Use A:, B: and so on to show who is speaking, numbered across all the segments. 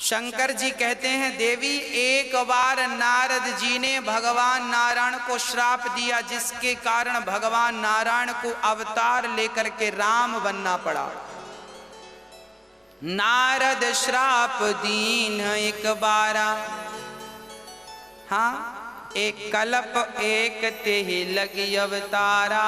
A: शंकर जी कहते हैं देवी एक बार नारद जी ने भगवान नारायण को श्राप दिया, जिसके कारण भगवान नारायण को अवतार लेकर के राम बनना पड़ा। नारद श्राप दीन एक बारा, हाँ एक कल्प एक ते ही लगी अवतारा।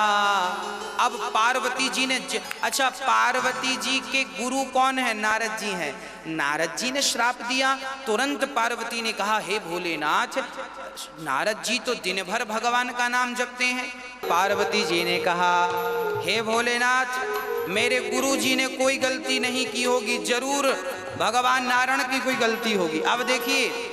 A: अब पार्वती जी ने अच्छा, पार्वती जी के गुरु कौन है? नारद जी हैं। नारद जी ने श्राप दिया, तुरंत पार्वती ने कहा हे भोलेनाथ, नारद जी तो दिन भर भगवान का नाम जपते हैं। पार्वती जी ने कहा हे भोलेनाथ, मेरे गुरु जी ने कोई गलती नहीं की होगी, जरूर भगवान नारायण की कोई गलती होगी। अब देखिए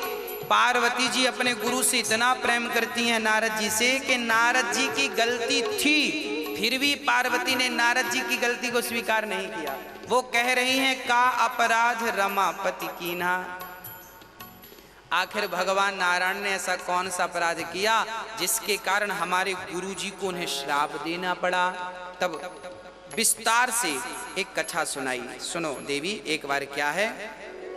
A: पार्वती जी अपने गुरु से इतना प्रेम करती हैं नारद जी से कि नारद जी की गलती थी, फिर भी पार्वती ने नारद जी की गलती को स्वीकार नहीं किया। वो कह रही हैं का अपराध रमापति कीन्हा। आखिर भगवान नारायण ने ऐसा कौन सा अपराध किया जिसके कारण हमारे गुरु जी को उन्हें श्राप देना पड़ा? तब विस्तार से एक कथा सुनाई। सुनो देवी, एक बार क्या है,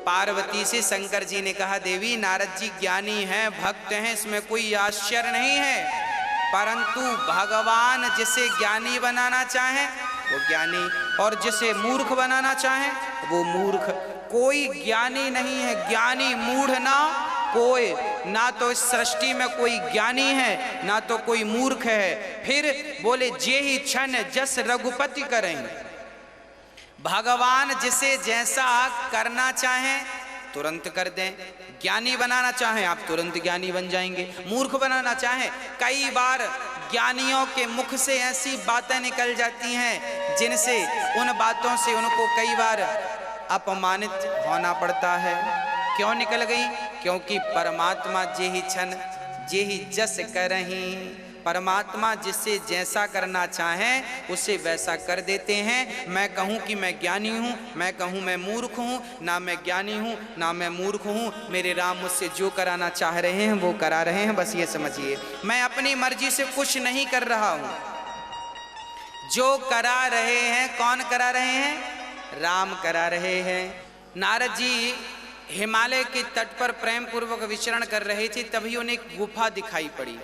A: पार्वती से शंकर जी ने कहा देवी नारद जी ज्ञानी हैं, भक्त हैं, इसमें कोई आश्चर्य नहीं है, परंतु भगवान जिसे ज्ञानी बनाना चाहे वो ज्ञानी और जिसे मूर्ख बनाना चाहे वो मूर्ख। कोई ज्ञानी नहीं है, ज्ञानी मूढ़ ना कोई, ना तो इस सृष्टि में कोई ज्ञानी है ना तो कोई मूर्ख है। फिर बोले जे ही क्षण जस रघुपति करें, भगवान जिसे जैसा करना चाहें तुरंत कर दें। ज्ञानी बनाना चाहें आप तुरंत ज्ञानी बन जाएंगे, मूर्ख बनाना चाहें। कई बार ज्ञानियों के मुख से ऐसी बातें निकल जाती हैं जिनसे उन बातों से उनको कई बार अपमानित होना पड़ता है। क्यों निकल गई? क्योंकि परमात्मा जे ही क्षण जे ही जस करहीं, परमात्मा जिससे जैसा करना चाहें उसे वैसा कर देते हैं। मैं कहूँ कि मैं ज्ञानी हूँ, मैं कहूँ मैं मूर्ख हूँ, ना मैं ज्ञानी हूँ ना मैं मूर्ख हूँ। मेरे राम मुझसे जो कराना चाह रहे हैं वो करा रहे हैं, बस ये समझिए। मैं अपनी मर्जी से कुछ नहीं कर रहा हूँ, जो करा रहे हैं कौन करा रहे हैं? राम करा रहे हैं। नारद जी हिमालय के तट पर प्रेम पूर्वक विचरण कर रहे थे, तभी उन्हें एक गुफा दिखाई पड़ी।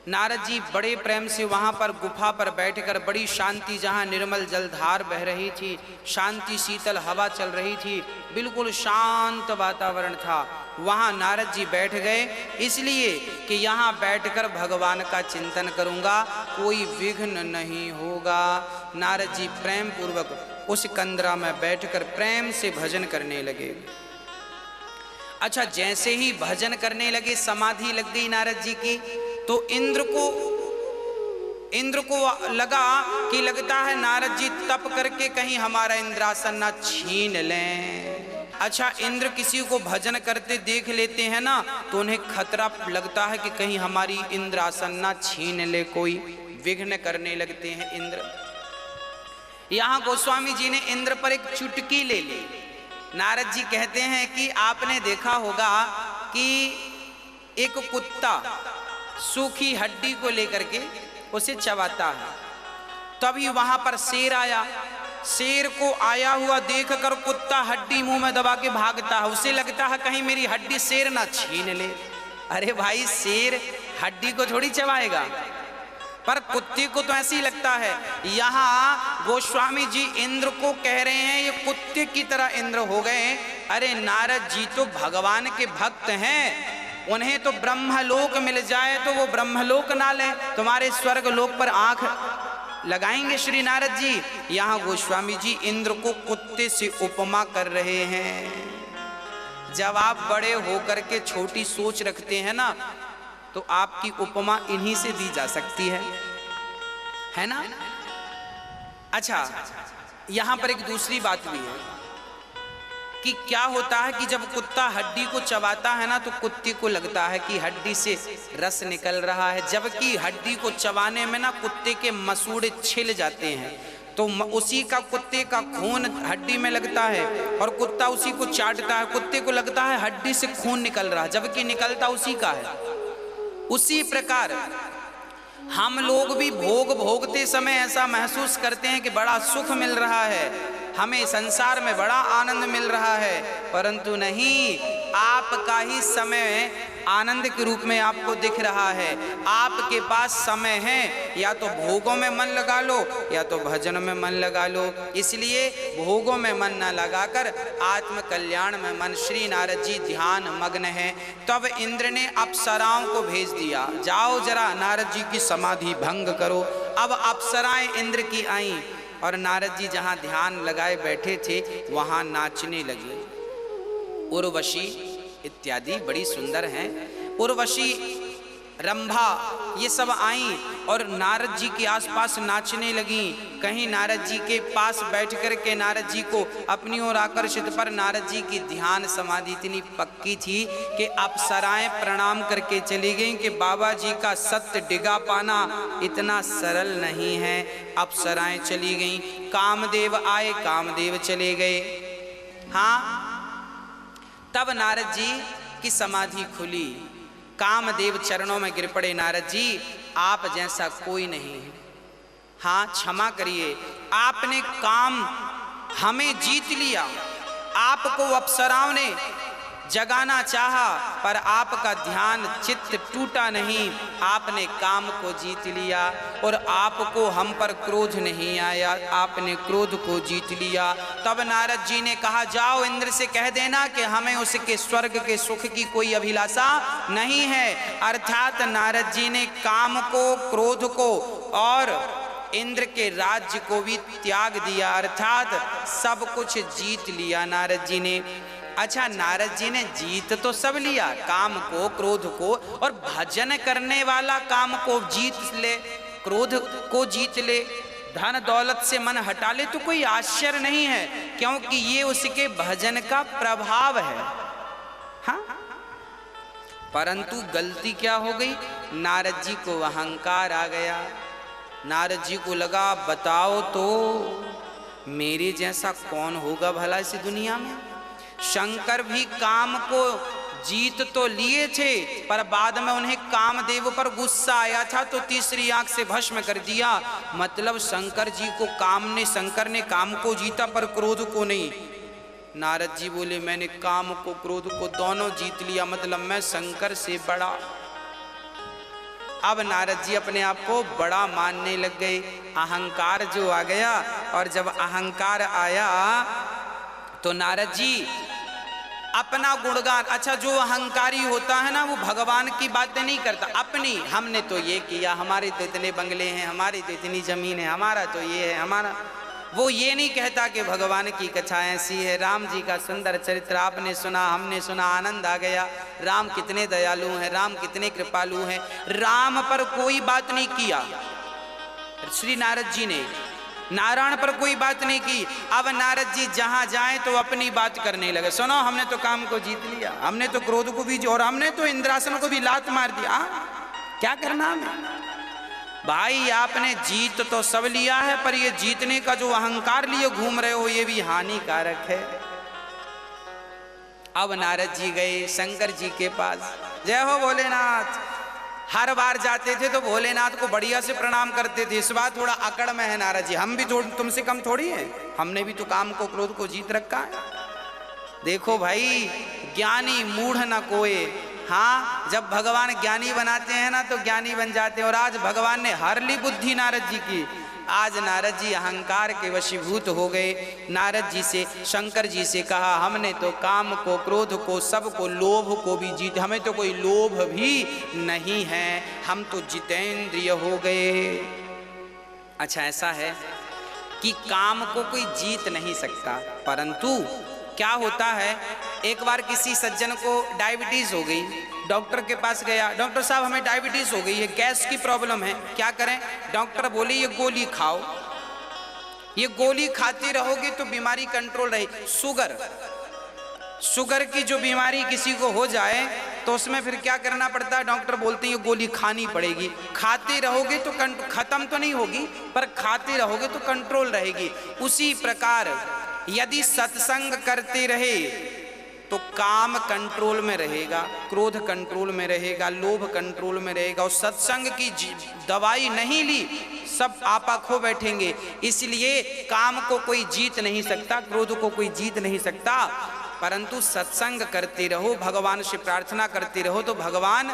A: नारद जी बड़े प्रेम से वहाँ पर गुफा पर बैठकर बड़ी शांति, जहाँ निर्मल जलधार बह रही थी, शांति शीतल हवा चल रही थी, बिल्कुल शांत वातावरण था, वहाँ नारद जी बैठ गए, इसलिए कि यहाँ बैठकर भगवान का चिंतन करूँगा, कोई विघ्न नहीं होगा। नारद जी प्रेम पूर्वक उस कंदरा में बैठकर प्रेम से भजन करने लगे। अच्छा, जैसे ही भजन करने लगे समाधि लग गई नारद जी की, तो इंद्र को लगा कि लगता है नारद जी तप करके कहीं हमारा इंद्रासन ना छीन लें। अच्छा, इंद्र किसी को भजन करते देख लेते हैं ना तो उन्हें खतरा लगता है कि कहीं हमारी इंद्रासन ना छीन ले, कोई विघ्न करने लगते हैं इंद्र। यहाँ गोस्वामी जी ने इंद्र पर एक चुटकी ले ली। नारद जी कहते हैं कि आपने देखा होगा कि एक कुत्ता सूखी हड्डी को लेकर के उसे चबाता है, तभी वहां पर शेर आया। शेर को आया हुआ देखकर कुत्ता हड्डी मुंह में दबा के भागता है, उसे लगता है कहीं मेरी हड्डी शेर ना छीन ले। अरे भाई, शेर हड्डी को थोड़ी चबाएगा, पर कुत्ते को तो ऐसे ही लगता है। यहाँ गोस्वामी जी इंद्र को कह रहे हैं ये कुत्ते की तरह इंद्र हो गए। अरे नारद जी तो भगवान के भक्त हैं, उन्हें तो ब्रह्मलोक मिल जाए तो वो ब्रह्मलोक ना लें, तुम्हारे स्वर्ग लोक पर आंख लगाएंगे श्री नारद जी। यहाँ गोस्वामी जी इंद्र को कुत्ते से उपमा कर रहे हैं। जब आप बड़े होकर के छोटी सोच रखते हैं ना तो आपकी उपमा इन्हीं से दी जा सकती है ना। अच्छा, यहाँ पर एक दूसरी बात भी है कि क्या होता है कि जब कुत्ता हड्डी को चबाता है ना तो कुत्ते को लगता है कि हड्डी से रस निकल रहा है, जबकि हड्डी को चबाने में ना कुत्ते के मसूड़े छिल जाते हैं, तो उसी का कुत्ते का खून हड्डी में लगता है और कुत्ता उसी को चाटता है। कुत्ते को लगता है हड्डी से खून निकल रहा है, जबकि निकलता उसी का है। उसी प्रकार हम लोग भी भोग भोगते समय ऐसा महसूस करते हैं कि बड़ा सुख मिल रहा है, हमें संसार में बड़ा आनंद मिल रहा है, परंतु नहीं, आपका ही समय आनंद के रूप में आपको दिख रहा है। आपके पास समय है, या तो भोगों में मन लगा लो या तो भजन में मन लगा लो। इसलिए भोगों में मन न लगाकर आत्म कल्याण में मन। श्री नारद जी ध्यान मग्न है। तब इंद्र ने अप्सराओं को भेज दिया, जाओ जरा नारद जी की समाधि भंग करो। अब अप्सराएं इंद्र की आईं और नारद जी जहां ध्यान लगाए बैठे थे वहां नाचने लगी। उर्वशी इत्यादि बड़ी सुंदर हैं। उर्वशी, रंभा, ये सब आईं और नारद जी के आसपास नाचने लगीं। कहीं नारद जी के पास बैठ कर के नारद जी को अपनी ओर आकर्षित, पर नारद जी की ध्यान समाधि इतनी पक्की थी कि अप्सराएं प्रणाम करके चली गईं कि बाबा जी का सत्य डिगा पाना इतना सरल नहीं है। अप्सराएं चली गईं, कामदेव आए, कामदेव चले गए। हाँ, तब नारद जी की समाधि खुली। कामदेव चरणों में गिर पड़े, नारद जी आप जैसा कोई नहीं है। हाँ, क्षमा करिए, आपने काम हमें जीत लिया। आपको अप्सराओं ने जगाना चाहा, पर आपका ध्यान चित्त टूटा नहीं। आपने काम को जीत लिया और आपको हम पर क्रोध नहीं आया, आपने क्रोध को जीत लिया। तब नारद जी ने कहा, जाओ इंद्र से कह देना कि हमें उसके स्वर्ग के सुख की कोई अभिलाषा नहीं है। अर्थात नारद जी ने काम को, क्रोध को और इंद्र के राज्य को भी त्याग दिया, अर्थात सब कुछ जीत लिया नारद जी ने। अच्छा, नारद जी ने जीत तो सब लिया, काम को, क्रोध को, और भजन करने वाला काम को जीत ले, क्रोध को जीत ले, धन दौलत से मन हटा ले, तो कोई आश्चर्य नहीं है, क्योंकि ये उसके भजन का प्रभाव है। हाँ, परंतु गलती क्या हो गई, नारद जी को अहंकार आ गया। नारद जी को लगा, बताओ तो मेरे जैसा कौन होगा भला इस दुनिया में। शंकर भी काम को जीत तो लिए थे, पर बाद में उन्हें कामदेव पर गुस्सा आया था तो तीसरी आंख से भस्म कर दिया। मतलब शंकर जी को शंकर ने काम को जीता पर क्रोध को नहीं। नारद जी बोले, मैंने काम को, क्रोध को दोनों जीत लिया, मतलब मैं शंकर से बड़ा। अब नारद जी अपने आप को बड़ा मानने लग गए। अहंकार जो आ गया, और जब अहंकार आया तो नारद जी अपना गुणगान, अच्छा जो अहंकारी होता है ना, वो भगवान की बातें नहीं करता, अपनी, हमने तो ये किया, हमारे तो इतने बंगले हैं, हमारी तो इतनी जमीन है, हमारा तो ये है, हमारा, वो ये नहीं कहता कि भगवान की कथा ऐसी है। राम जी का सुंदर चरित्र आपने सुना, हमने सुना, आनंद आ गया। राम कितने दयालु हैं, राम कितने कृपालु हैं। राम पर कोई बात नहीं किया श्री नारद जी ने, नारायण पर कोई बात नहीं की। अब नारद जी जहां जाएं तो अपनी बात करने लगे। सुनो, हमने तो काम को जीत लिया, हमने तो क्रोध को भी, और हमने तो इंद्रासन को भी लात मार दिया। क्या करना हमें भाई, आपने जीत तो सब लिया है, पर ये जीतने का जो अहंकार लिए घूम रहे हो, ये भी हानिकारक है। अब नारद जी गए शंकर जी के पास। जय हो भोलेनाथ। हर बार जाते थे तो भोलेनाथ को बढ़िया से प्रणाम करते थे। इस बार थोड़ा अकड़ में है नारद जी, हम भी तुमसे कम थोड़ी हैं, हमने भी तो काम को, क्रोध को जीत रखा है। देखो भाई, ज्ञानी मूढ़ न कोय। हाँ, जब भगवान ज्ञानी बनाते हैं ना तो ज्ञानी बन जाते हैं। और आज भगवान ने हर ली बुद्धि नारद जी की। आज नारद जी अहंकार के वशीभूत हो गए। नारद जी से, शंकर जी से कहा, हमने तो काम को, क्रोध को, सबको, लोभ को भी जीत, हमें तो कोई लोभ भी नहीं है, हम तो जितेंद्रिय हो गए। अच्छा, ऐसा है कि काम को कोई जीत नहीं सकता, परंतु क्या होता है, एक बार किसी सज्जन को डायबिटीज हो गई, डॉक्टर के पास गया, डॉक्टर साहब हमें डायबिटीज हो गई है, गैस की प्रॉब्लम है, क्या करें। डॉक्टर बोले, ये गोली खाओ, ये गोली खाते रहोगे तो बीमारी कंट्रोल रहेगी। शुगर की जो बीमारी किसी को हो जाए तो उसमें फिर क्या करना पड़ता है, डॉक्टर बोलते हैं ये गोली खानी पड़ेगी। खाते रहोगे तो खत्म तो नहीं होगी, पर खाते रहोगे तो कंट्रोल रहेगी। उसी प्रकार यदि सत्संग करते रहे तो काम कंट्रोल में रहेगा, क्रोध कंट्रोल में रहेगा, लोभ कंट्रोल में रहेगा, और सत्संग की दवाई नहीं ली सब आपा खो बैठेंगे। इसलिए काम को कोई जीत नहीं सकता, क्रोध को कोई जीत नहीं सकता, परंतु सत्संग करते रहो, भगवान से प्रार्थना करते रहो, तो भगवान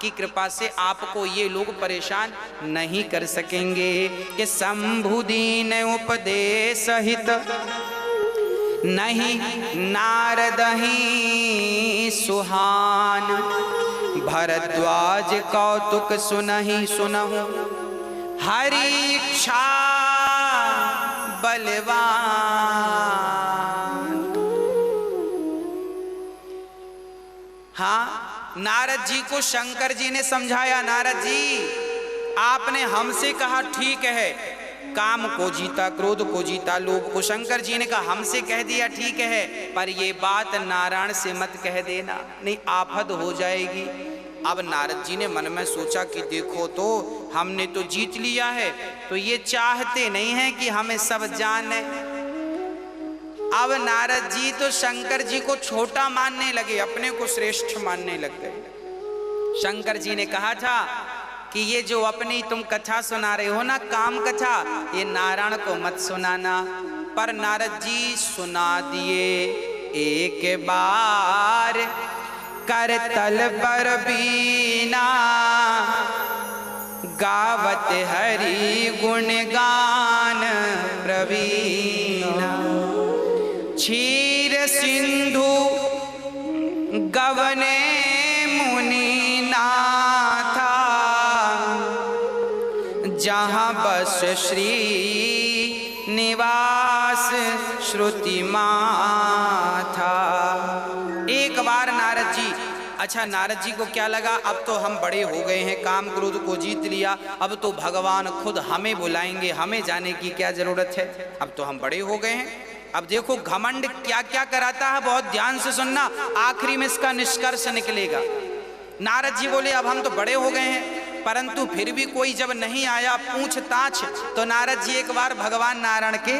A: की कृपा से आपको ये लोग परेशान नहीं कर सकेंगे। कि शंभु दीन उपदेश हित नहीं नारदहि सुहान, भरद्वाज कौतुक सुनहि सुनहु हरि इच्छा बलवान। हाँ, नारद जी को शंकर जी ने समझाया, नारद जी आपने हमसे कहा ठीक है, काम को जीता, क्रोध को जीता, लोभ को। शंकर जी ने कहा हमसे कह दिया ठीक है, पर ये बात नारायण से मत कह देना, नहीं आफत हो जाएगी। अब नारद जी ने मन में सोचा कि देखो तो हमने तो जीत लिया है, तो ये चाहते नहीं है कि हमें सब जाने। अब नारद जी तो शंकर जी को छोटा मानने लगे, अपने को श्रेष्ठ मानने लग गए। शंकर जी ने कहा था कि ये जो अपनी तुम कथा सुना रहे हो ना, काम कथा, ये नारायण को मत सुनाना। पर नारद जी सुना दिए एक बार, करतल पर बीना गावत हरि गुणगान प्रवीणा। क्षीर सिंधु गवने मुनि नाथा, जहाँ बस श्री निवास श्रुति माथा। एक बार नारद जी, अच्छा नारद जी को क्या लगा, अब तो हम बड़े हो गए हैं, काम क्रोध को जीत लिया, अब तो भगवान खुद हमें बुलाएंगे, हमें जाने की क्या जरूरत है, अब तो हम बड़े हो गए हैं। अब देखो घमंड क्या क्या कराता है, बहुत ध्यान से सुनना, आखिरी में इसका निष्कर्ष निकलेगा। नारद जी बोले अब हम तो बड़े हो गए हैं, परंतु फिर भी कोई जब नहीं आया पूछताछ, तो नारद जी एक बार भगवान नारायण के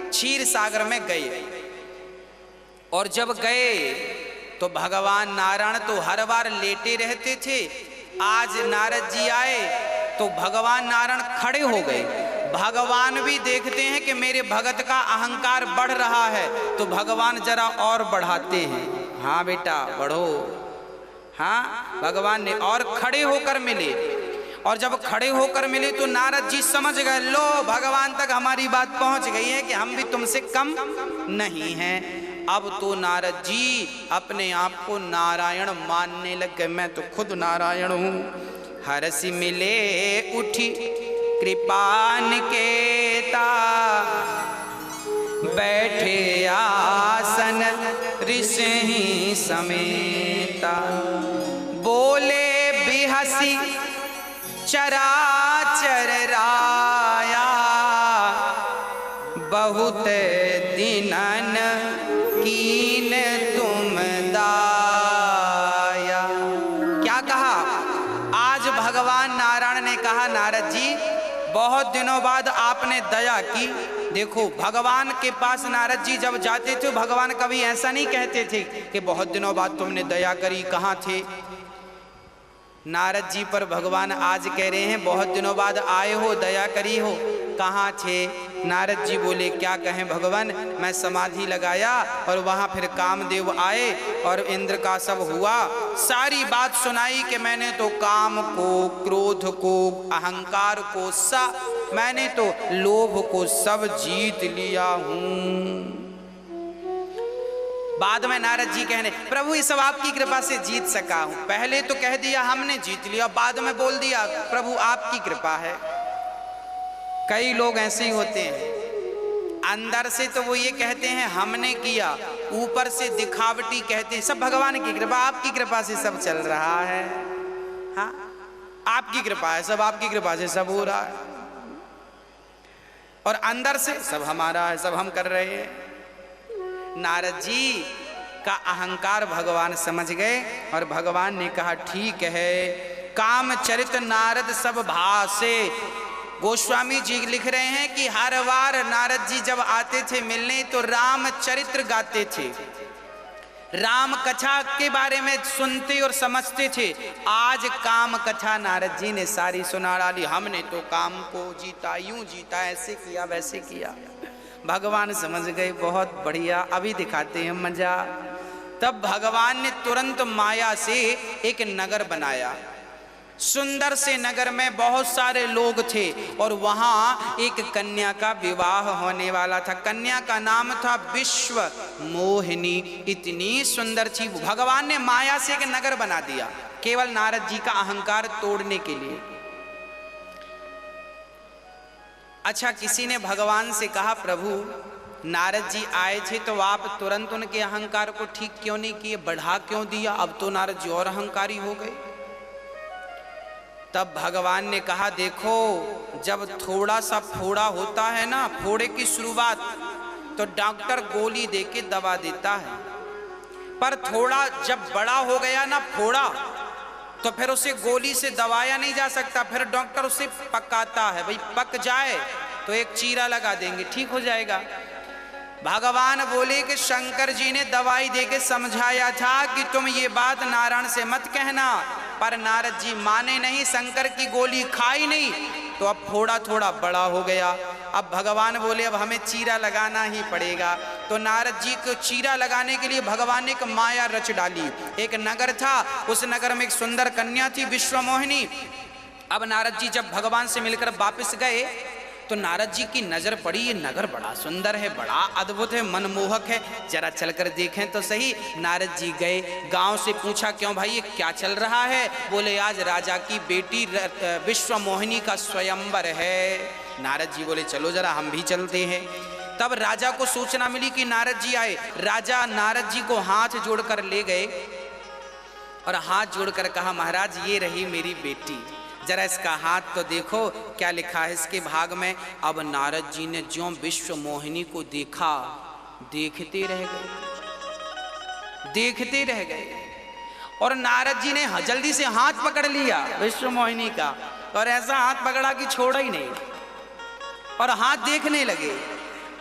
A: क्षीर सागर में गए। और जब गए तो भगवान नारायण तो हर बार लेटे रहते थे, आज नारद जी आए तो भगवान नारायण खड़े हो गए। भगवान भी देखते हैं कि मेरे भगत का अहंकार बढ़ रहा है, तो भगवान जरा और बढ़ाते हैं, हाँ बेटा बढ़ो। हाँ, भगवान ने और खड़े होकर मिले, और जब खड़े होकर मिले तो नारद जी समझ गए, लो भगवान तक हमारी बात पहुंच गई है कि हम भी तुमसे कम नहीं हैं। अब तो नारद जी अपने आप को नारायण मानने लग गए, मैं तो खुद नारायण हूँ। हरसि मिले उठी कृपान केता, बैठे आसन ऋषि समेता। बोले बिहसी चराचर राया, बहुत दिनन कीन तुम दाया। क्या कहा? आज भगवान नारायण ने कहा नारद जी बहुत दिनों बाद आपने दया की। देखो भगवान के पास नारद जी जब जाते थे भगवान कभी ऐसा नहीं कहते थे कि बहुत दिनों बाद तुमने दया करी, कहाँ थे। नारद जी पर भगवान आज कह रहे हैं बहुत दिनों बाद आए हो, दया करी हो, कहाँ थे। नारद जी बोले क्या कहें भगवान, मैं समाधि लगाया और वहाँ फिर कामदेव आए और इंद्र का सब हुआ, सारी बात सुनाई कि मैंने तो काम को, क्रोध को, अहंकार को, मैंने तो लोभ को सब जीत लिया हूँ। बाद में नारद जी कहने प्रभु ये सब आपकी कृपा से जीत सका हूं। पहले तो कह दिया हमने जीत लिया, बाद में बोल दिया प्रभु आपकी कृपा है। कई लोग ऐसे ही होते हैं, अंदर से तो वो ये कहते हैं हमने किया, ऊपर से दिखावटी कहते हैं सब भगवान की कृपा, आपकी कृपा से सब चल रहा है। हाँ आपकी कृपा है, सब आपकी कृपा से सब हो रहा है, और अंदर से सब हमारा है, सब हम कर रहे हैं। नारद जी का अहंकार भगवान समझ गए और भगवान ने कहा ठीक है। कामचरित नारद सब भासे। गोस्वामी जी लिख रहे हैं कि हर बार नारद जी जब आते थे मिलने तो रामचरित्र गाते थे। राम कथा के बारे में सुनते और समझते थे, आज काम कथा नारद जी ने सारी सुना डाली। हमने तो काम को जीता, यूं जीता, ऐसे किया वैसे किया। भगवान समझ गए, बहुत बढ़िया, अभी दिखाते हैं मजा। तब भगवान ने तुरंत माया से एक नगर बनाया। सुंदर से नगर में बहुत सारे लोग थे और वहां एक कन्या का विवाह होने वाला था। कन्या का नाम था विश्व मोहिनी। इतनी सुंदर थी। भगवान ने माया से एक नगर बना दिया केवल नारद जी का अहंकार तोड़ने के लिए। अच्छा, किसी ने भगवान से कहा, प्रभु नारद जी आए थे तो आप तुरंत उनके अहंकार को ठीक क्यों नहीं किए, बढ़ा क्यों दिया? अब तो नारद जी और अहंकारी हो गए। तब भगवान ने कहा, देखो जब थोड़ा सा फोड़ा होता है ना, फोड़े की शुरुआत, तो डॉक्टर गोली देके दवा देता है, पर थोड़ा जब बड़ा हो गया ना फोड़ा, तो फिर उसे गोली से दबाया नहीं जा सकता, फिर डॉक्टर उसे पकाता है। भाई पक जाए तो एक चीरा लगा देंगे, ठीक हो जाएगा। भगवान बोले कि शंकर जी ने दवाई देके समझाया था कि तुम ये बात नारायण से मत कहना, पर नारद जी माने नहीं, शंकर की गोली खाई नहीं, तो अब थोड़ा थोड़ा बड़ा हो गया। अब भगवान बोले अब हमें चीरा लगाना ही पड़ेगा। तो नारद जी को चीरा लगाने के लिए भगवान ने एक माया रच डाली। एक नगर था, उस नगर में एक सुंदर कन्या थी विश्वमोहिनी। अब नारद जी जब भगवान से मिलकर वापस गए तो नारद जी की नजर पड़ी, ये नगर बड़ा सुंदर है, बड़ा अद्भुत है, मनमोहक है, जरा चलकर देखें तो सही। नारद जी गए, गांव से पूछा, क्यों भाई ये क्या चल रहा है? बोले आज राजा की बेटी विश्वमोहिनी का स्वयंवर है। नारद जी बोले चलो जरा हम भी चलते हैं। तब राजा को सूचना मिली कि नारद जी आए। राजा नारद जी को हाथ जोड़कर ले गए और हाथ जोड़कर कहा, महाराज ये रही मेरी बेटी, जरा इसका हाथ तो देखो क्या लिखा है इसके भाग में। अब नारद जी ने ज्यों विश्व मोहिनी को देखा, देखते रह गए, देखते रह गए। और नारद जी ने जल्दी से हाथ पकड़ लिया विश्व मोहिनी का, और ऐसा हाथ पकड़ा कि छोड़ा ही नहीं, और हाथ देखने लगे।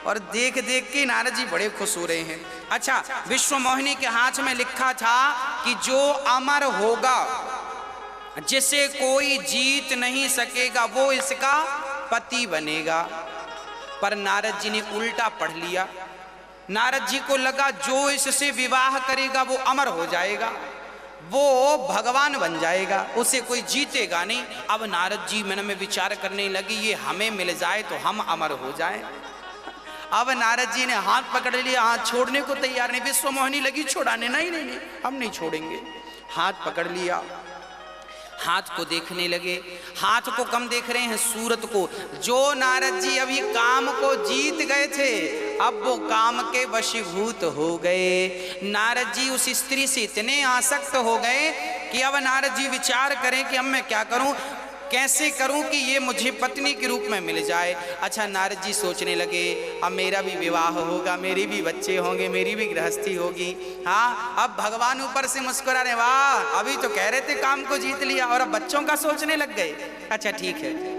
A: और देख देख के नारद जी बड़े खुश हो रहे हैं। अच्छा, विश्व मोहिनी के हाथ में लिखा था कि जो अमर होगा, जिसे कोई जीत नहीं सकेगा, वो इसका पति बनेगा। पर नारद जी ने उल्टा पढ़ लिया। नारद जी को लगा जो इससे विवाह करेगा वो अमर हो जाएगा, वो भगवान बन जाएगा, उसे कोई जीतेगा नहीं। अब नारद जी मन में विचार करने लगी, ये हमें मिल जाए तो हम अमर हो जाएं। अब नारद जी ने हाथ पकड़ लिया, हाथ छोड़ने को तैयार नहीं। विश्वमोहिनी लगी छुड़ाने, नहीं नहीं नहीं हम नहीं छोड़ेंगे। हाथ पकड़ लिया, हाथ को देखने लगे। हाथ को कम देख रहे हैं, सूरत को। जो नारद जी अभी काम को जीत गए थे, अब वो काम के वशीभूत हो गए। नारद जी उस स्त्री से इतने आसक्त हो गए कि अब नारद जी विचार करें कि अब मैं क्या करूं, कैसे करूं कि ये मुझे पत्नी के रूप में मिल जाए। अच्छा, नारद जी सोचने लगे अब मेरा भी विवाह होगा, मेरे भी बच्चे होंगे, मेरी भी गृहस्थी होगी। हाँ, अब भगवान ऊपर से मुस्कुरा रहे, वाह अभी तो कह रहे थे काम को जीत लिया और अब बच्चों का सोचने लग गए। अच्छा ठीक है।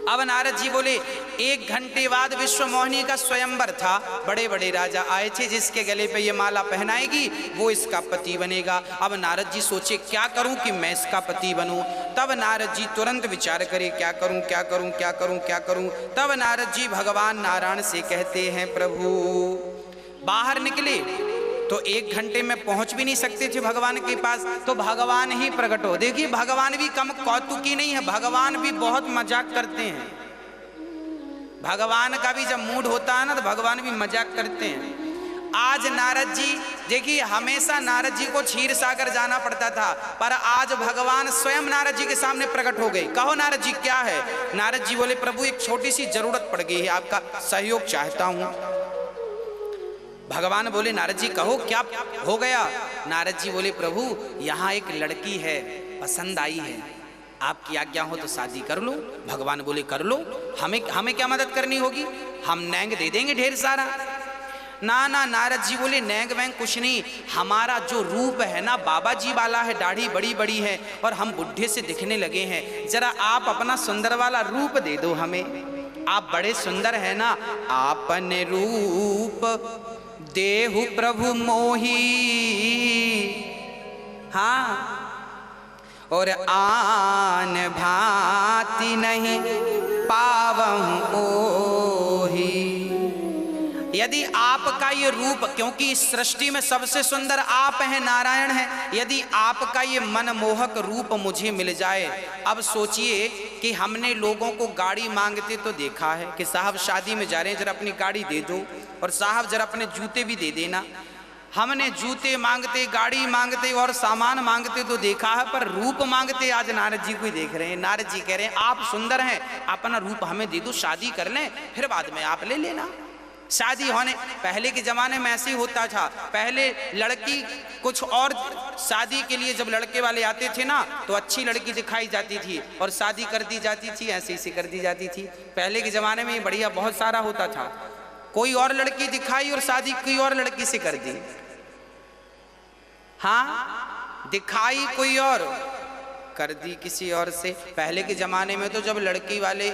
A: अब नारद जी बोले 1 घंटे बाद विश्वमोहिनी का स्वयंवर था। बड़े बड़े राजा आए थे, जिसके गले पे ये माला पहनाएगी वो इसका पति बनेगा। अब नारद जी सोचे क्या करूं कि मैं इसका पति बनूं। तब नारद जी तुरंत विचार करे क्या करूं क्या करूं क्या करूं क्या करूं। तब नारद जी भगवान नारायण से कहते हैं, प्रभु बाहर निकले तो 1 घंटे में पहुंच भी नहीं सकते थे भगवान के पास, तो भगवान ही प्रकट हो। देखिए भगवान भी कम कौतुकी नहीं है, भगवान भी बहुत मजाक करते हैं। भगवान का भी जब मूड होता है ना तो भगवान भी मजाक करते हैं। आज नारद जी देखिए, हमेशा नारद जी को क्षीर सागर जाना पड़ता था, पर आज भगवान स्वयं नारद जी के सामने प्रकट हो गए। कहो नारद जी क्या है? नारद जी बोले, प्रभु एक छोटी सी जरूरत पड़ गई है, आपका सहयोग चाहता हूं। भगवान बोले, नारद जी कहो क्या हो गया? नारद जी बोले, प्रभु यहाँ एक लड़की है, पसंद आई है, आपकी आज्ञा हो तो शादी कर लो। भगवान बोले, कर लो, हमें क्या मदद करनी होगी, हम नैंग दे देंगे ढेर सारा। ना ना, नारद जी बोले, नैंग वैंग कुछ नहीं, हमारा जो रूप है ना बाबा जी वाला है, दाढ़ी बड़ी बड़ी है और हम बुढ़े से दिखने लगे हैं, जरा आप अपना सुंदर वाला रूप दे दो हमें। आप बड़े सुंदर है ना, आपने रूप देहु प्रभु मोही, हाँ, और आन भांति नहीं पावहु ओही। यदि आपका ये रूप, क्योंकि इस सृष्टि में सबसे सुंदर आप हैं, नारायण हैं, यदि आपका ये मनमोहक रूप मुझे मिल जाए। अब सोचिए कि हमने लोगों को गाड़ी मांगते तो देखा है कि साहब शादी में जा रहे हैं, जरा अपनी गाड़ी दे दो, और साहब जरा अपने जूते भी दे देना। हमने जूते मांगते, गाड़ी मांगते और सामान मांगते तो देखा है, पर रूप मांगते आज नारद जी को ही देख रहे हैं। नारद जी कह रहे हैं आप सुंदर हैं, अपना रूप हमें दे दो, शादी कर लें, फिर बाद में आप ले लेना। शादी होने पहले के ज़माने में ऐसे ही होता था। पहले लड़की कुछ और, शादी के लिए जब लड़के वाले आते थे ना, तो अच्छी लड़की दिखाई जाती थी और शादी कर दी जाती थी, ऐसे ऐसे कर दी जाती थी। पहले के ज़माने में ये बढ़िया बहुत सारा होता था। कोई और लड़की दिखाई और शादी कोई और लड़की से कर दी। हाँ, दिखाई कोई और, कर दी किसी और से। पहले के ज़माने में तो जब लड़की वाले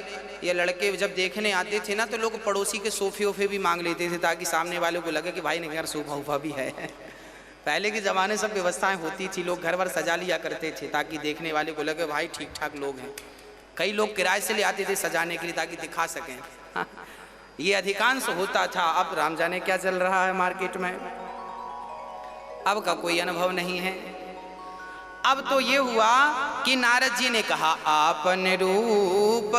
A: या लड़के जब देखने आते थे ना, तो लोग पड़ोसी के सोफे वोफे भी मांग लेते थे, ताकि सामने वाले को लगे कि भाई ने घर सोफा वोफा भी है। पहले के ज़माने सब व्यवस्थाएं होती थी, लोग घर भर सजा लिया करते थे, ताकि देखने वाले को लगे भाई ठीक ठाक लोग हैं। कई लोग किराए से ले आते थे सजाने के लिए, ताकि दिखा सकें। ये अधिकांश होता था। अब राम जाने क्या चल रहा है मार्केट में, अब का कोई अनुभव नहीं है। अब तो ये हुआ कि नारद जी ने कहा आपन रूप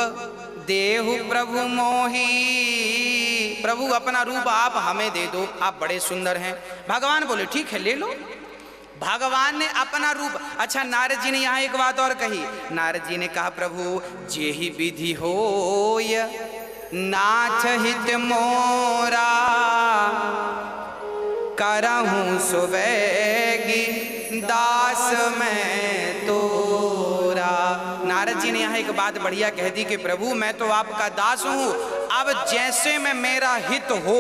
A: देहु प्रभु मोही, प्रभु अपना रूप आप हमें दे दो, आप बड़े सुंदर हैं। भगवान बोले ठीक है ले लो। भगवान ने अपना रूप, अच्छा नारद जी ने यहाँ एक बात और कही। नारद जी ने कहा प्रभु जेहि विधि होय नाथ हित मोरा, करहूं सुबैगी दास मैं तोरा। नारद जी ने यहाँ एक बात बढ़िया कह दी कि प्रभु मैं तो आपका दास हूँ, अब जैसे में मेरा हित हो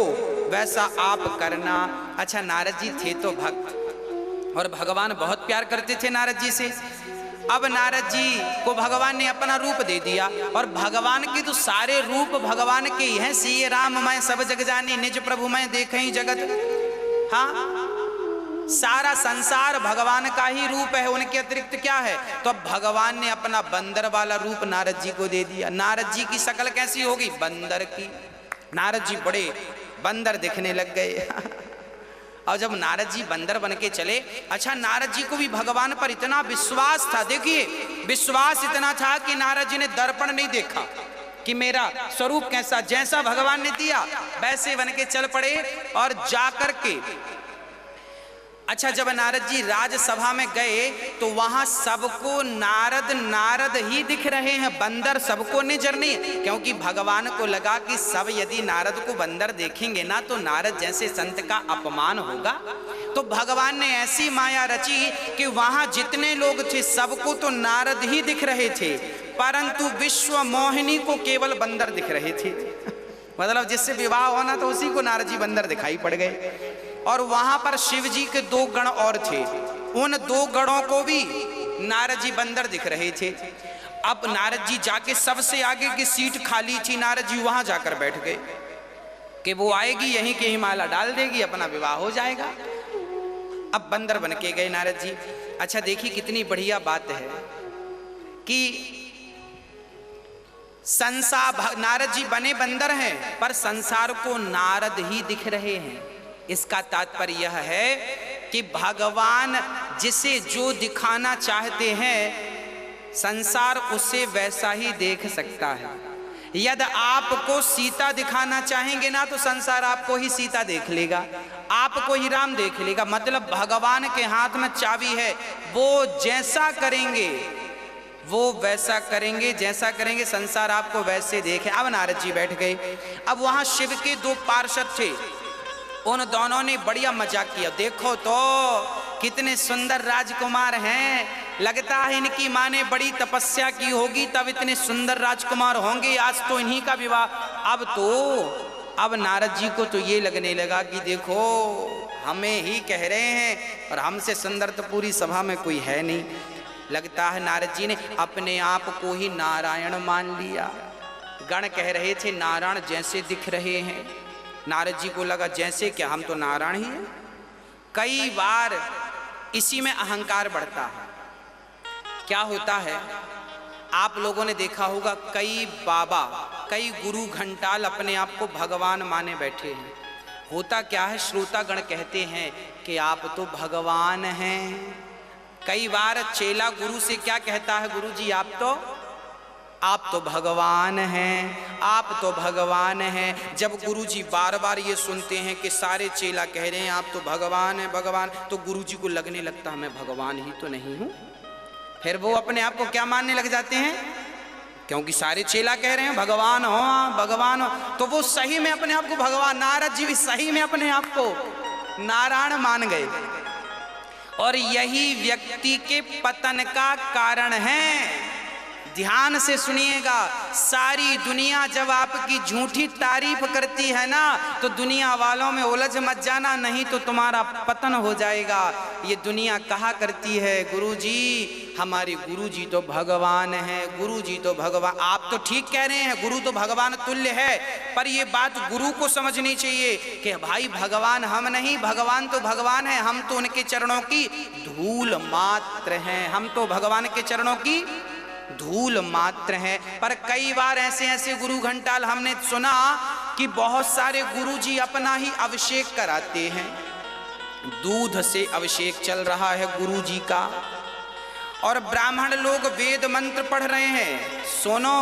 A: वैसा आप करना। अच्छा नारद जी थे तो भक्त, और भगवान बहुत प्यार करते थे नारद जी से। अब नारद जी को भगवान ने अपना रूप दे दिया, और भगवान के तो सारे रूप भगवान के ही हैं। सिय राम मैं सब जग जानी, निज प्रभु मैं देखहि जगत। हाँ, सारा संसार भगवान का ही रूप है, उनके अतिरिक्त क्या है। तो अब भगवान ने अपना बंदर वाला रूप नारद जी को दे दिया। नारद जी की शक्ल कैसी होगी, बंदर की। नारद जी बड़े बंदर दिखने लग गए। और जब नारद जी बंदर बन के चले, अच्छा नारद जी को भी भगवान पर इतना विश्वास था। देखिए विश्वास इतना था कि नारद जी ने दर्पण नहीं देखा कि मेरा स्वरूप कैसा, जैसा भगवान ने दिया वैसे बन के चल पड़े और जाकर के। अच्छा जब नारद जी राजसभा में गए तो वहां सबको नारद नारद ही दिख रहे हैं, बंदर सबको नजर नहीं, क्योंकि भगवान को लगा कि सब यदि नारद को बंदर देखेंगे ना तो नारद जैसे संत का अपमान होगा। तो भगवान ने ऐसी माया रची कि वहां जितने लोग थे सबको तो नारद ही दिख रहे थे, परंतु विश्व मोहिनी को केवल बंदर दिख रहे थे। मतलब जिससे विवाह होना तो उसी को नारद जी बंदर दिखाई पड़ गए। और वहां पर शिव जी के 2 गण और थे, उन 2 गणों को भी नारद जी बंदर दिख रहे थे। अब नारद जी जाके सबसे आगे की सीट खाली थी, नारद जी वहां जाकर बैठ गए कि वो आएगी यहीं के ही माला डाल देगी, अपना विवाह हो जाएगा। अब बंदर बन के गए नारद जी। अच्छा देखिए कितनी बढ़िया बात है कि संसार, नारद जी बने बंदर हैं पर संसार को नारद ही दिख रहे हैं। इसका तात्पर्य यह है कि भगवान जिसे जो दिखाना चाहते हैं संसार उसे वैसा ही देख सकता है। यदि आपको सीता दिखाना चाहेंगे ना तो संसार आपको ही सीता देख लेगा, आपको ही राम देख लेगा। मतलब भगवान के हाथ में चाबी है, वो जैसा करेंगे वो वैसा करेंगे, जैसा करेंगे संसार आपको वैसे देखे। अब नारद जी बैठ गए। अब वहां शिव के 2 पार्षद थे, उन दोनों ने बढ़िया मजाक किया। देखो तो कितने सुंदर राजकुमार हैं, लगता है इनकी माँ ने बड़ी तपस्या की होगी तब इतने सुंदर राजकुमार होंगे, आज तो इन्हीं का विवाह। अब नारद जी को तो ये लगने लगा कि देखो हमें ही कह रहे हैं और हमसे सुंदर तो पूरी सभा में कोई है नहीं। लगता है नारद जी ने अपने आप को ही नारायण मान लिया। गण कह रहे थे नारायण जैसे दिख रहे हैं, नारद जी को लगा जैसे क्या हम तो नारायण ही हैं। कई बार इसी में अहंकार बढ़ता है। क्या होता है, आप लोगों ने देखा होगा कई बाबा, कई गुरु घंटाल अपने आप को भगवान माने बैठे हैं। होता क्या है, श्रोतागण कहते हैं कि आप तो भगवान हैं। कई बार चेला गुरु से क्या कहता है, गुरु जी आप तो भगवान हैं, आप तो भगवान हैं। जब गुरु जी बार बार ये सुनते हैं कि सारे चेला कह रहे हैं आप तो भगवान हैं भगवान, तो गुरु जी को लगने लगता है मैं भगवान ही तो नहीं हूँ। फिर वो अपने आप को क्या मानने लग जाते हैं, क्योंकि सारे चेला कह रहे हैं भगवान हो भगवान हो, तो वो सही में अपने आप को भगवान, नारद जी भी सही में अपने आप को नारायण मान गए। और यही व्यक्ति के पतन का कारण है। ध्यान से सुनिएगा, सारी दुनिया जब आपकी झूठी तारीफ करती है ना, तो दुनिया वालों में उलझ मत जाना, नहीं तो तुम्हारा पतन हो जाएगा। ये दुनिया कहा करती है गुरुजी, हमारे गुरुजी तो भगवान हैं, गुरुजी तो भगवान। आप तो ठीक कह रहे हैं, गुरु तो भगवान तुल्य है, पर ये बात गुरु को समझनी चाहिए कि भाई भगवान हम नहीं, भगवान तो भगवान है, हम तो उनके चरणों की धूल मात्र हैं, हम तो भगवान के चरणों की धूल मात्र हैं। पर कई बार ऐसे गुरु घंटाल हमने सुना कि बहुत सारे गुरुजी अपना ही अभिषेक कराते हैं। दूध से अभिषेक चल रहा है गुरुजी का, और ब्राह्मण लोग वेद मंत्र पढ़ रहे हैं। सुनो,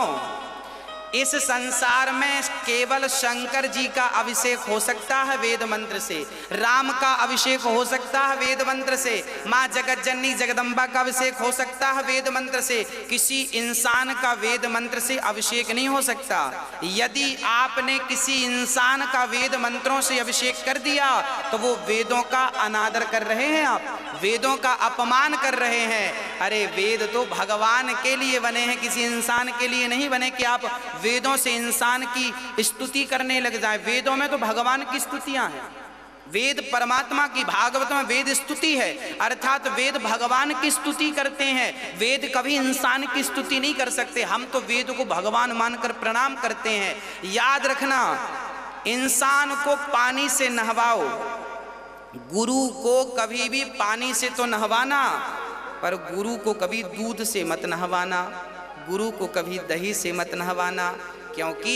A: इस संसार में केवल शंकर जी का अभिषेक हो सकता है वेद मंत्र से, राम का अभिषेक हो सकता है वेद मंत्र से, माँ जगत जननी जगदम्बा का अभिषेक हो सकता है वेद मंत्र से। किसी इंसान का वेद मंत्र से अभिषेक नहीं हो सकता। यदि आपने किसी इंसान का वेद मंत्रों से अभिषेक कर दिया तो वो वेदों का अनादर कर रहे हैं, आप वेदों का अपमान कर रहे हैं। अरे वेद तो भगवान के लिए बने हैं, किसी इंसान के लिए नहीं बने कि आप वेदों से इंसान की स्तुति करने लग जाए। वेदों में तो भगवान की स्तुतियां हैं, वेद परमात्मा की, भागवत में वेद स्तुति है, अर्थात वेद भगवान की स्तुति करते हैं। वेद कभी इंसान की स्तुति नहीं कर सकते। हम तो वेद को भगवान मानकर प्रणाम करते हैं। याद रखना, इंसान को पानी से नहवाओ, गुरु को कभी भी पानी से तो नहवाना, पर गुरु को कभी दूध से मत नहवाना, गुरु को कभी दही से मत नहवाना, क्योंकि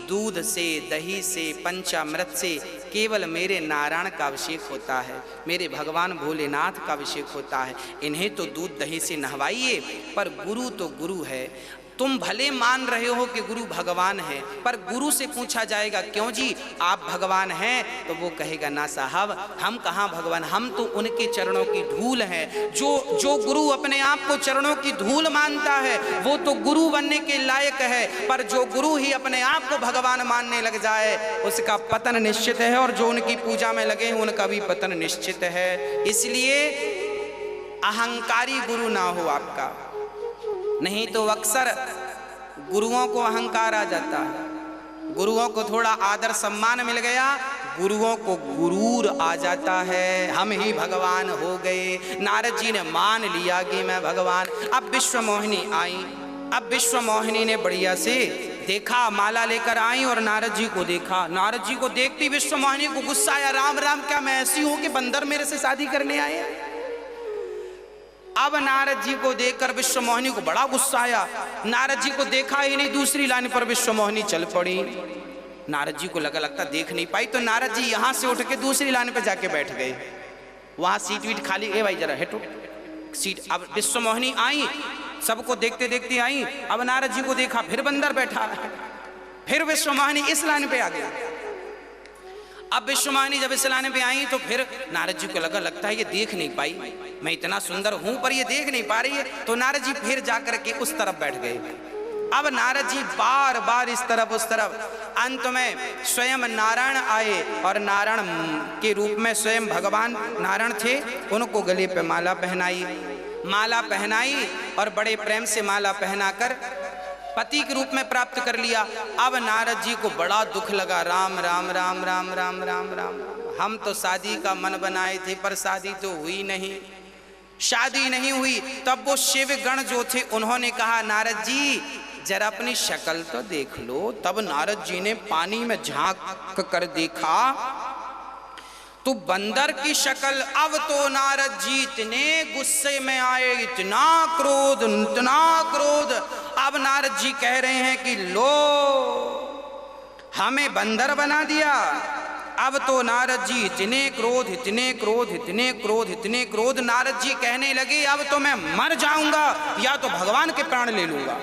A: दूध से, दही से, पंचामृत से केवल मेरे नारायण का अभिषेक होता है, मेरे भगवान भोलेनाथ का अभिषेक होता है। इन्हें तो दूध दही से नहवाइए, पर गुरु तो गुरु है। तुम भले मान रहे हो कि गुरु भगवान है, पर गुरु से पूछा जाएगा क्यों जी आप भगवान हैं, तो वो कहेगा ना साहब, हम कहाँ भगवान, हम तो उनके चरणों की धूल हैं। जो गुरु अपने आप को चरणों की धूल मानता है वो तो गुरु बनने के लायक है, पर जो गुरु ही अपने आप को भगवान मानने लग जाए उसका पतन निश्चित है, और जो उनकी पूजा में लगे हैं उनका भी पतन निश्चित है। इसलिए अहंकारी गुरु ना हो आपका, नहीं तो अक्सर गुरुओं को अहंकार आ जाता है। गुरुओं को थोड़ा आदर सम्मान मिल गया, गुरुओं को गुरूर आ जाता है, हम ही भगवान हो गए। नारद जी ने मान लिया कि मैं भगवान। अब विश्व मोहिनी आई, अब विश्व मोहिनी ने बढ़िया से देखा, माला लेकर आई और नारद जी को देखा। नारद जी को देखती विश्व मोहिनी को गुस्सा आया, राम राम क्या मैं ऐसी हूं कि बंदर मेरे से शादी करने आए। अब नारद जी को देखकर विश्व मोहिनी को बड़ा गुस्सा आया। नारद जी को देखा ही नहीं, दूसरी लाइन पर विश्व मोहिनी चल पड़ी। नारद जी को लगता देख नहीं पाई, तो नारद जी यहां से उठ के दूसरी लाइन पर जाके बैठ गए। वहां सीट वीट खाली, ए भाई जरा हटो सीट। अब विश्व मोहिनी आई, सबको देखते देखते आई। अब नारद जी को देखा, फिर बंदर बैठा, फिर विश्व मोहिनी इस लाइन पे आ गया। अब विश्व मोहिनी जब इस लाने पे आई तो फिर नारद जी को लगता है ये देख नहीं पाई, मैं इतना सुंदर हूं पर ये देख नहीं पा रही है। तो नारद जी फिर जाकर के उस तरफ बैठ गए। अब नारद जी बार बार इस तरफ उस तरफ, अंत में स्वयं नारायण आए, और नारायण के रूप में स्वयं भगवान नारायण थे। उनको गले पे माला पहनाई, माला पहनाई और बड़े प्रेम से माला पहनाकर पति के रूप में प्राप्त कर लिया। अब नारद जी को बड़ा दुख लगा, राम राम राम राम राम राम राम, हम तो शादी का मन बनाए थे पर शादी तो हुई नहीं, शादी नहीं हुई। तब वो शिव गण जो थे उन्होंने कहा, नारद जी जरा अपनी शक्ल तो देख लो। तब नारद जी ने पानी में झांक कर देखा तो बंदर की शक्ल। अब तो नारद जी इतने गुस्से में आए, इतना क्रोध, इतना क्रोध। अब नारद जी कह रहे हैं कि लो, हमें बंदर बना दिया। अब तो नारद जी इतने क्रोध, इतने क्रोध, इतने क्रोध, इतने क्रोध। नारद जी कहने लगे अब तो मैं मर जाऊंगा या तो भगवान के प्राण ले लूंगा।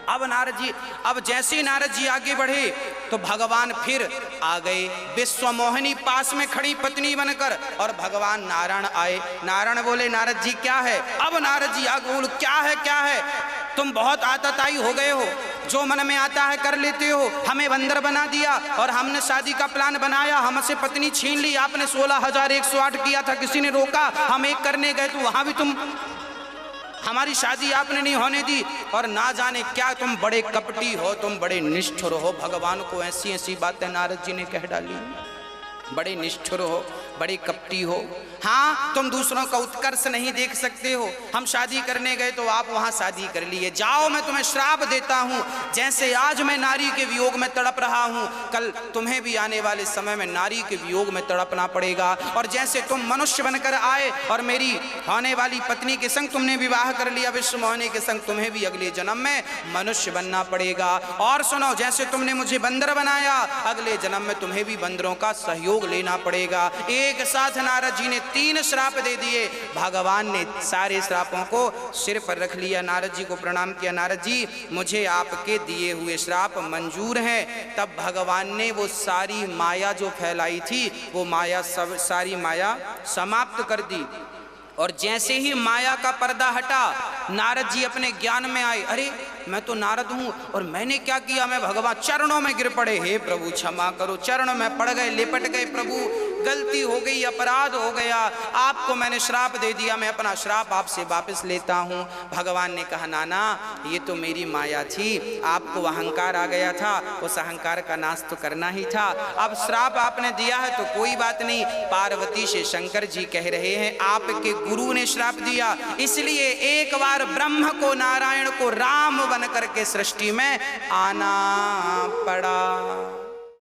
A: अब जैसे नारद जी आगे बढ़े तो भगवान फिर आ गए। विश्वमोहिनी पास में खड़ी पत्नी बनकर और भगवान नारायण आए। नारायण बोले नारद जी क्या है? अब नारद जी आगे बोले क्या है, क्या है? तुम बहुत आतताई हो गए हो, जो मन में आता है कर लेते हो। हमें बंदर बना दिया और हमने शादी का प्लान बनाया, हमसे पत्नी छीन ली। आपने 16,108 किया था, किसी ने रोका, हम एक करने गए तो वहां भी तुम, हमारी शादी आपने नहीं होने दी। और ना जाने क्या तुम बड़े कपटी हो, तुम बड़े निष्ठुर हो। भगवान को ऐसी ऐसी बातें नारद जी ने कह डाली। बड़े निष्ठुर हो, बड़े कपटी हो। हाँ, तुम दूसरों का उत्कर्ष नहीं देख सकते हो। हम शादी करने गए तो आप वहां शादी कर लिए। जाओ, मैं तुम्हें श्राप देता हूं। जैसे आज मैं नारी के वियोग में तड़प रहा हूं, कल तुम्हें भी आने वाले समय में नारी के वियोग में तड़पना पड़ेगा। और जैसे तुम मनुष्य बनकर आए और मेरी होने वाली पत्नी के संग तुमने विवाह कर लिया, विश्व मोहिनी के संग तुम्हें भी अगले जन्म में मनुष्य बनना पड़ेगा। और सुनो, जैसे तुमने मुझे बंदर बनाया, अगले जन्म में तुम्हें भी बंदरों का सहयोग लेना पड़ेगा। एक साथ नारद जी ने 3 श्राप दे दिए। भगवान ने सारे श्रापों को सिर पर रख लिया। नारद जी को प्रणाम किया, नारद जी मुझे आपके दिए हुए श्राप मंजूर हैं। तब भगवान ने वो सारी माया जो फैलाई थी, वो माया सब सारी माया समाप्त कर दी। और जैसे ही माया का पर्दा हटा, नारद जी अपने ज्ञान में आए। अरे मैं तो नारद हूं और मैंने क्या किया? मैं भगवान चरणों में गिर पड़े। हे प्रभु क्षमा करो। चरणों में पड़ गए, लिपट गए। प्रभु गलती हो गई, अपराध हो गया, आपको मैंने श्राप दे दिया, मैं अपना श्राप आपसे वापस लेता हूं। भगवान ने कहा नाना, ये तो मेरी माया थी, आपको अहंकार आ गया था, उस अहंकार का नाश तो करना ही था। अब श्राप आपने दिया है तो कोई बात नहीं। पार्वती से शंकर जी कह रहे हैं आपके गुरु ने श्राप दिया, इसलिए एक बार ब्रह्म को, नारायण को राम बन करके सृष्टि में आना पड़ा।